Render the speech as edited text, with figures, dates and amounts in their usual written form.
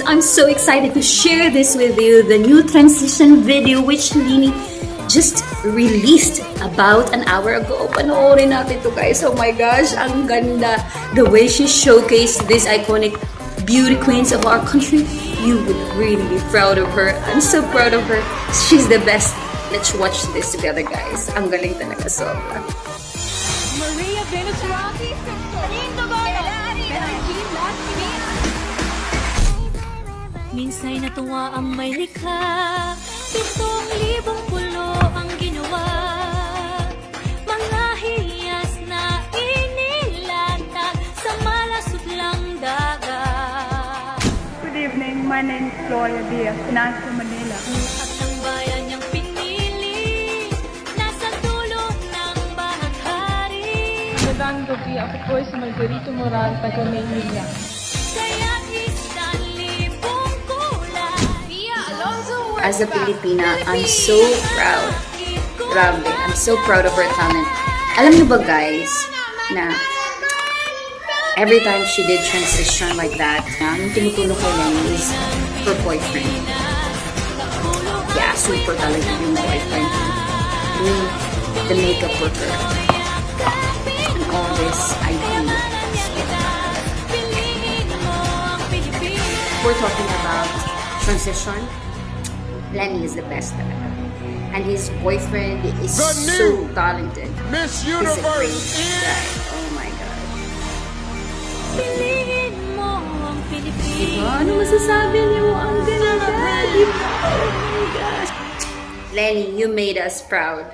I'm so excited to share this with you, the new transition video which Lini just released about an hour ago. Panoorin natin to, guys. Oh my gosh, ang ganda. The way she showcased these iconic beauty queens of our country, you would really be proud of her. I'm so proud of her. She's the best. Let's watch this together, guys. Ang galing talaga, sobra. Maria Venezuela, minsa'y natuwa ang may likha, 7,000 pulo ang ginawa, mga hiyas na inilatag sa malasublang dagat. Good evening, my name is Gloria Diaz, Nasa Manila. At ang bayan niyang pinili, nasa dulo ng bahaghari. Magandang gabi, ako po si Margarito Moral, taga Maynila. As a Filipina, I'm so proud. Grabe, I'm so proud of her talent. Alam niyo ba, guys, na every time she did transition like that, ang tinutulong kay Lenny is her boyfriend. Yeah, super talaga yung boyfriend. Doing the makeup for her. And all this, I do. We're talking about transition. Lenny is the best talaga. And his boyfriend is so talented. Miss He's a Universe great guy. Oh my God. Piliin mo ang Pilipinas. Diba? Ano masasabi niyo? Ang ganda. Diba? Oh my gosh. Lenny, you made us proud.